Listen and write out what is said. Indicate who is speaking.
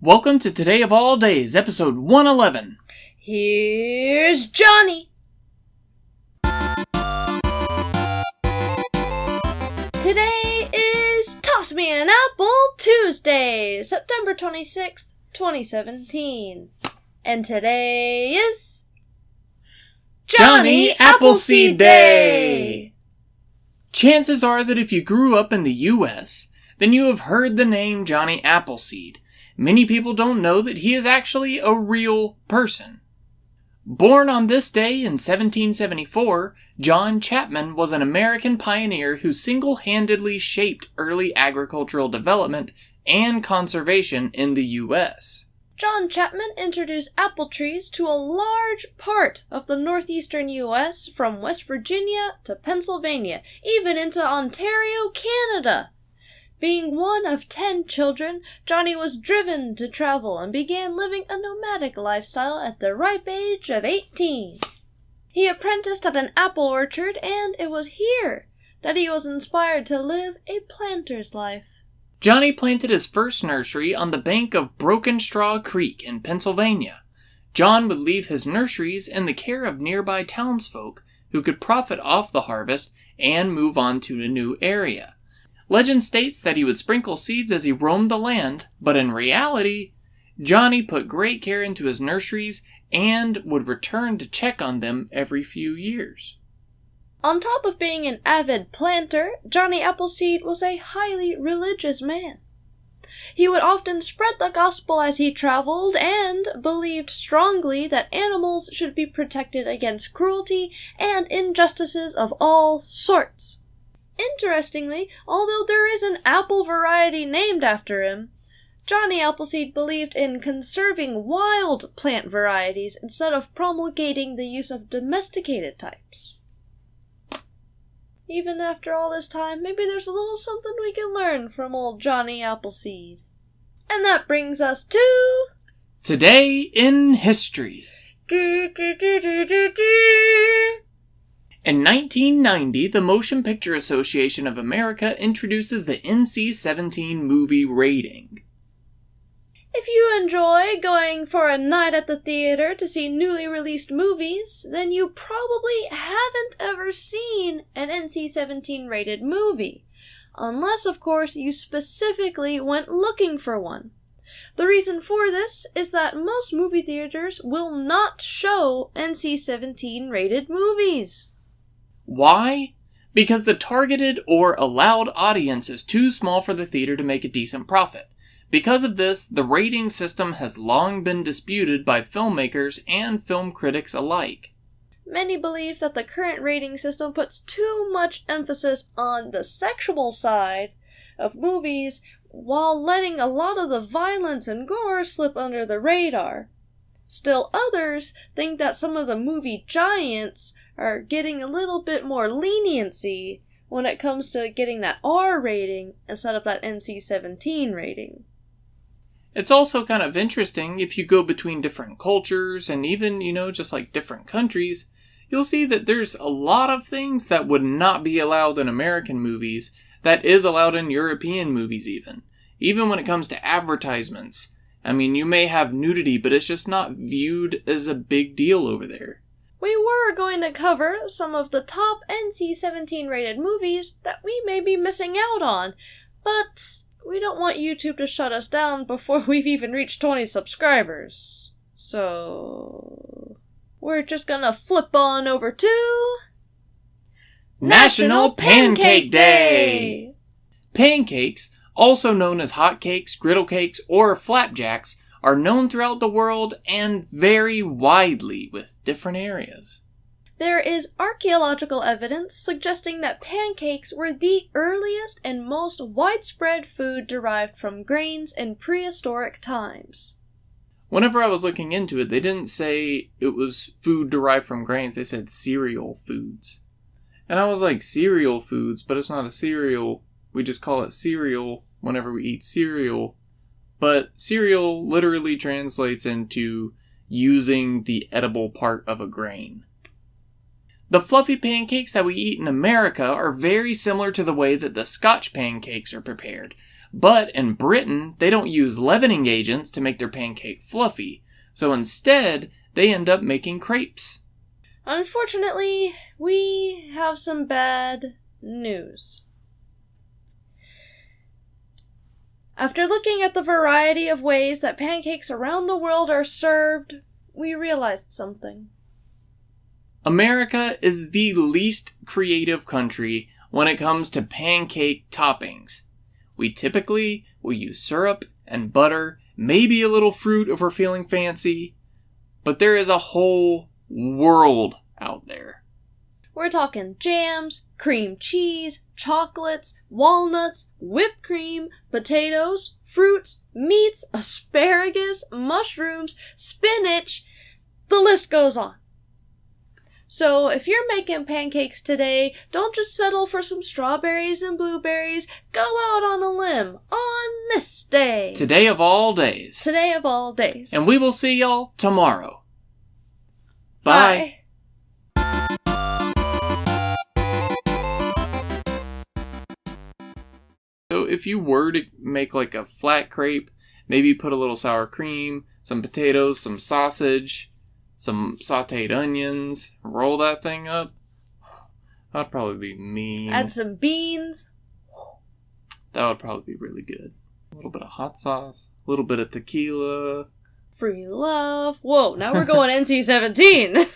Speaker 1: Welcome to Today of All Days, episode 111.
Speaker 2: Here's Johnny. Today is Toss Me an Apple Tuesday, September 26th, 2017. And today is
Speaker 1: Johnny Appleseed Day! Chances are that if you grew up in the U.S., then you have heard the name Johnny Appleseed. Many people don't know that he is actually a real person. Born on this day in 1774, John Chapman was an American pioneer who single-handedly shaped early agricultural development and conservation in the U.S.
Speaker 2: John Chapman introduced apple trees to a large part of the northeastern U.S., from West Virginia to Pennsylvania, even into Ontario, Canada. Being one of 10 children, Johnny was driven to travel and began living a nomadic lifestyle at the ripe age of 18. He apprenticed at an apple orchard, and it was here that he was inspired to live a planter's life.
Speaker 1: Johnny planted his first nursery on the bank of Broken Straw Creek in Pennsylvania. John would leave his nurseries in the care of nearby townsfolk who could profit off the harvest and move on to a new area. Legend states that he would sprinkle seeds as he roamed the land, but in reality, Johnny put great care into his nurseries and would return to check on them every few years.
Speaker 2: On top of being an avid planter, Johnny Appleseed was a highly religious man. He would often spread the gospel as he traveled and believed strongly that animals should be protected against cruelty and injustices of all sorts. Interestingly, although there is an apple variety named after him, Johnny Appleseed believed in conserving wild plant varieties instead of promulgating the use of domesticated types. Even after all this time, maybe there's a little something we can learn from old Johnny Appleseed. And that brings us to...
Speaker 1: Today in History. In 1990, the Motion Picture Association of America introduces the NC-17 movie rating.
Speaker 2: If you enjoy going for a night at the theater to see newly released movies, then you probably haven't ever seen an NC-17 rated movie. Unless, of course, you specifically went looking for one. The reason for this is that most movie theaters will not show NC-17 rated movies.
Speaker 1: Why? Because the targeted or allowed audience is too small for the theater to make a decent profit. Because of this, the rating system has long been disputed by filmmakers and film critics alike.
Speaker 2: Many believe that the current rating system puts too much emphasis on the sexual side of movies while letting a lot of the violence and gore slip under the radar. Still others think that some of the movie giants are getting a little bit more leniency when it comes to getting that R rating instead of that NC-17 rating.
Speaker 1: It's also kind of interesting if you go between different cultures and even, just like different countries, you'll see that there's a lot of things that would not be allowed in American movies that is allowed in European movies even. Even when it comes to advertisements. I mean, you may have nudity, but it's just not viewed as a big deal over there.
Speaker 2: We were going to cover some of the top NC-17 rated movies that we may be missing out on, but we don't want YouTube to shut us down before we've even reached 20 subscribers. So we're just gonna flip on over to...
Speaker 1: National Pancake Day! Pancakes, also known as hotcakes, griddle cakes, or flapjacks, are known throughout the world and vary widely with different areas.
Speaker 2: There is archaeological evidence suggesting that pancakes were the earliest and most widespread food derived from grains in prehistoric times.
Speaker 1: Whenever I was looking into it, they didn't say it was food derived from grains, they said cereal foods. And I was like, cereal foods, but it's not a cereal. We just call it cereal whenever we eat cereal. But cereal literally translates into using the edible part of a grain. The fluffy pancakes that we eat in America are very similar to the way that the Scotch pancakes are prepared, But in Britain, they don't use leavening agents to make their pancake fluffy, so instead, they end up making crepes.
Speaker 2: Unfortunately, we have some bad news. After looking at the variety of ways that pancakes around the world are served, we realized something.
Speaker 1: America is the least creative country when it comes to pancake toppings. We typically will use syrup and butter, maybe a little fruit if we're feeling fancy, but there is a whole world out there.
Speaker 2: We're talking jams, cream cheese, chocolates, walnuts, whipped cream, potatoes, fruits, meats, asparagus, mushrooms, spinach. The list goes on. So if you're making pancakes today, don't just settle for some strawberries and blueberries. Go out on a limb on this day.
Speaker 1: Today of all days.
Speaker 2: Today of all days.
Speaker 1: And we will see y'all tomorrow. Bye. So if you were to make like a flat crepe, maybe put a little sour cream, some potatoes, some sausage, some sauteed onions, roll that thing up. That'd probably be mean.
Speaker 2: Add some beans.
Speaker 1: That would probably be really good. A little bit of hot sauce, a little bit of tequila.
Speaker 2: Free love. Whoa, now we're going NC-17.